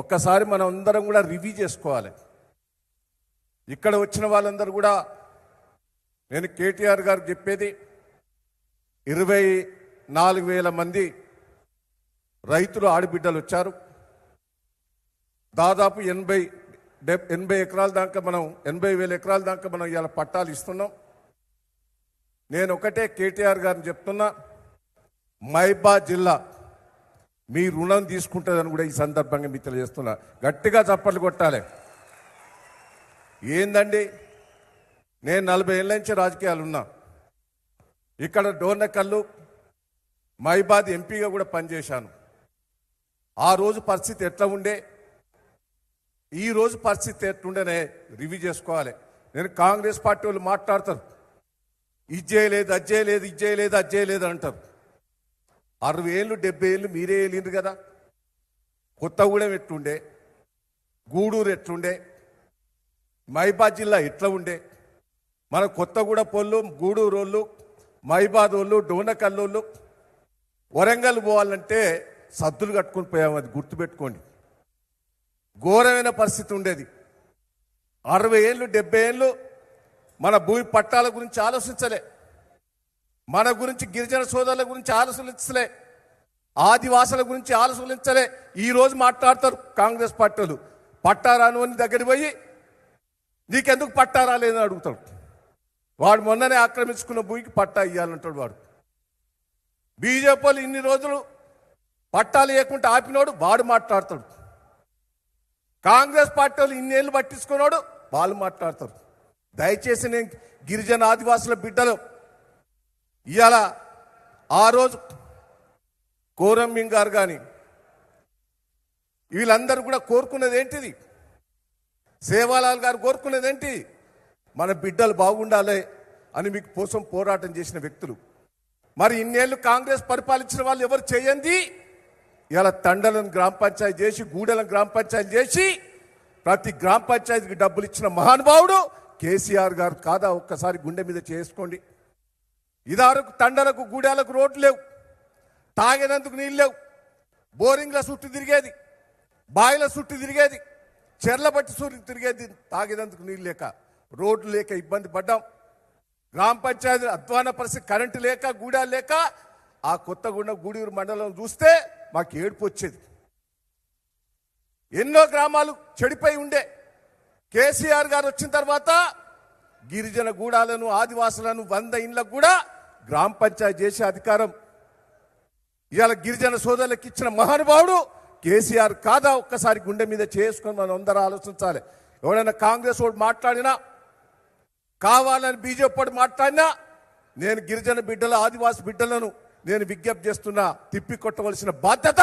ఒక్కసారి మనం అందరం కూడా రివ్యూ చేసుకోవాలి. ఇక్కడ వచ్చిన వాళ్ళందరూ కూడా నేను కేటీఆర్ గారు చెప్పేది 24,000 మంది రైతులు ఆడబిడ్డలు వచ్చారు. దాదాపు 80 ఎకరాల దాకా మనం 80,000 ఎకరాల దాకా మనం ఇలా పట్టాలు ఇస్తున్నాం. నేను ఒకటే కేటీఆర్ గారిని చెప్తున్నా, మహబూబాబాద్ జిల్లా మీ రుణం తీసుకుంటుందని కూడా ఈ సందర్భంగా మీకు తెలియజేస్తున్నా. గట్టిగా చప్పట్లు కొట్టాలి. ఏందండి, నేను 40 ఏళ్ళ నుంచి రాజకీయాలు ఉన్నా. ఇక్కడ డోర్నకల్లు మహబూబాబాద్ ఎంపీగా కూడా పనిచేశాను. ఆ రోజు పరిస్థితి ఎట్లా ఉండే, ఈ రోజు పరిస్థితి ఎట్లుండేనే రివ్యూ చేసుకోవాలి. నేను కాంగ్రెస్ పార్టీ వాళ్ళు మాట్లాడతారు, ఇది చేయలేదు, అది చేయలేదు, ఇది చేయలేదు, అది చేయలేదు అంటారు. 60 ఏళ్ళు 70 ఏళ్ళు మీరే వెళ్ళిండ్రు కదా. కొత్తగూడెం ఎట్లుండే, గూడూరు ఎట్లుండే, మహబూబాబాద్ జిల్లా ఎట్లా ఉండే, మన కొత్తగూడ పోళ్ళు, గూడూరు వాళ్ళు, మహబూబాబాద్ వాళ్ళు, డోనకల్లోళ్ళు వరంగల్ పోవాలంటే సద్దులు కట్టుకుని పోయాము. అది గుర్తుపెట్టుకోండి. ఘోరమైన పరిస్థితి ఉండేది. 60 ఏళ్ళు 70 ఏళ్ళు మన భూమి పట్టాల గురించి ఆలోచించలే, మన గురించి గిరిజన సోదరుల గురించి ఆలోచించలే, ఆదివాసుల గురించి ఆలోచించలే. ఈరోజు మాట్లాడతారు కాంగ్రెస్ పార్టీ వాళ్ళు. పట్టారాను అని దగ్గరికి పోయి నీకెందుకు పట్టారా లేదని అడుగుతాడు. వాడు మొన్ననే ఆక్రమించుకున్న భూమికి పట్టా ఇవ్వాలంటాడు వాడు. బీజేపీ వాళ్ళు ఇన్ని రోజులు పట్టాలు ఇవ్వకుండా ఆపినోడు వాడు మాట్లాడతాడు. కాంగ్రెస్ పార్టీ వాళ్ళు ఇన్నేళ్ళు పట్టించుకున్నాడు వాళ్ళు మాట్లాడతారు. దయచేసి నేను గిరిజన ఆదివాసుల బిడ్డలు ఇవాళ ఆ రోజు కోరంబింగ్ గారు కానీ వీళ్ళందరూ కూడా కోరుకున్నది ఏంటిది, సేవాలాల్ గారు కోరుకున్నది ఏంటి, మన బిడ్డలు బాగుండాలి అని మీకు కోసం పోరాటం చేసిన వ్యక్తులు. మరి ఇన్నేళ్ళు కాంగ్రెస్ పరిపాలించిన వాళ్ళు ఎవరు చేయండి. ఇలా తండలను గ్రామ పంచాయతీ చేసి, గూడెలను గ్రామ పంచాయతీ చేసి ప్రతి గ్రామ పంచాయతీకి డబ్బులు ఇచ్చిన మహానుభావుడు కేసీఆర్ గారు కాదా? ఒక్కసారి గుండె మీద చేసుకోండి. ఇదివరకు తండలకు గూడాలకు రోడ్లు లేవు, తాగేందుకు నీళ్ళు లేవు, బోరింగ్ల చుట్టూ తిరిగేది, బాయిల చుట్టూ తిరిగేది, చెర్ల బట్టి చుట్టూ తిరిగేది. తాగేందుకు నీళ్ళు లేక, రోడ్లు లేక ఇబ్బంది పడ్డాం. గ్రామ పంచాయతీ అధ్వాన పరిస్థితి, కరెంటు లేక, గూడాలు లేక ఆ కొత్తగూడెం గూడూరు మండలం చూస్తే మాకు ఏడుపు వచ్చేది. ఎన్నో గ్రామాలు చెడిపోయి ఉండే. కేసీఆర్ గారు వచ్చిన తర్వాత గిరిజన గూడాలను, ఆదివాసులను 100 ఇండ్లకు కూడా గ్రామ పంచాయతీ చేసే అధికారం ఇవాళ గిరిజన సోదరులకు ఇచ్చిన మహానుభావుడు కేసీఆర్ కాదా? ఒక్కసారి గుండె మీద చేసుకొని మనం అందరూ ఆలోచించాలి. ఎవరైనా కాంగ్రెస్ వాడు మాట్లాడినా, కావాలని బీజేపీ వాడు మాట్లాడినా, నేను గిరిజన బిడ్డల, ఆదివాసి బిడ్డలను నేను విజ్ఞప్తి చేస్తున్నా, తిప్పి కొట్టవలసిన బాధ్యత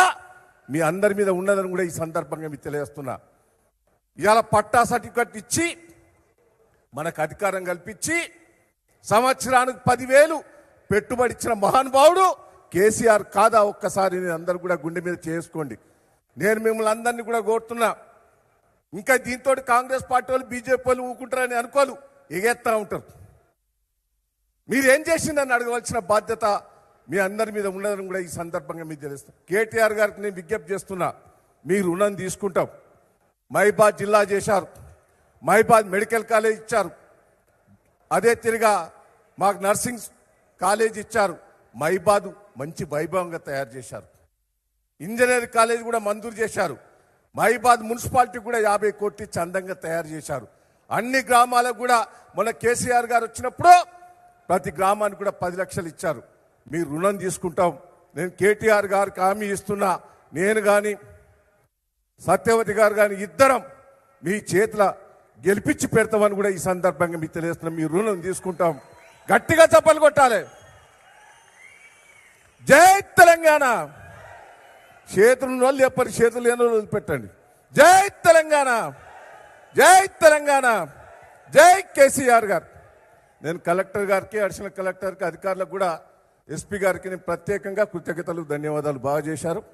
మీ అందరి మీద ఉన్నదని కూడా ఈ సందర్భంగా మీకు తెలియజేస్తున్నా. ఇవాళ పట్టా సర్టిఫికెట్ ఇచ్చి మనకు అధికారం కల్పించి సంవత్సరానికి 10,000 పెట్టుబడి ఇచ్చిన మహానుభావుడు కేసీఆర్ కాదా? ఒక్కసారి అందరూ కూడా గుండె మీద చేసుకోండి. నేను మిమ్మల్ని అందరినీ కూడా కోరుతున్నా, ఇంకా దీంతో కాంగ్రెస్ పార్టీ వాళ్ళు, బీజేపీ వాళ్ళు ఊకుంటారని అనుకోలు, ఎగేస్తా ఉంటారు. మీరేం చేసిందని అడగవలసిన బాధ్యత మీ అందరి మీద ఉన్నదని కూడా ఈ సందర్భంగా మీకు తెలుస్తాం. కేటీఆర్ గారికి నేను విజ్ఞప్తి చేస్తున్నా, మీ రుణం తీసుకుంటాం. మహబూబాబాద్ జిల్లా చేశారు, మహబూబాబాద్ మెడికల్ కాలేజ్ ఇచ్చారు, అదే తిరిగా మాకు నర్సింగ్ కాలేజ్ ఇచ్చారు. మహబూబాబాద్ మంచి వైభవంగా తయారు చేశారు. ఇంజనీరింగ్ కాలేజ్ కూడా మంజూరు చేశారు. మహబూబాబాద్ మున్సిపాలిటీ కూడా 50 కోట్లు ఇచ్చి అందంగా తయారు చేశారు. అన్ని గ్రామాలకు కూడా మన కేసీఆర్ గారు వచ్చినప్పుడు ప్రతి గ్రామానికి కూడా 10 లక్షలు ఇచ్చారు. మీ రుణం తీసుకుంటాం. నేను కేటీఆర్ గారికి హామీ ఇస్తున్నా, నేను కానీ సత్యవతి గారు కానీ ఇద్దరం మీ చేతుల గెలిపించి పెడతామని కూడా ఈ సందర్భంగా మీకు తెలియజేస్తున్నాం. మీ రుణం తీసుకుంటాం. గట్టిగా చప్పలు కొట్టాలి. జై తెలంగాణ. చేతులు వాళ్ళు చెప్పారు, చేతులు లేని వాళ్ళు పెట్టండి. జై తెలంగాణ, జై తెలంగాణ, జై కేసీఆర్ గారు. నేను కలెక్టర్ గారికి, అడిషనల్ కలెక్టర్కి, అధికారులకు కూడా, ఎస్పీ గారికి నేను ప్రత్యేకంగా కృతజ్ఞతలు, ధన్యవాదాలు. బాగా చేశారు.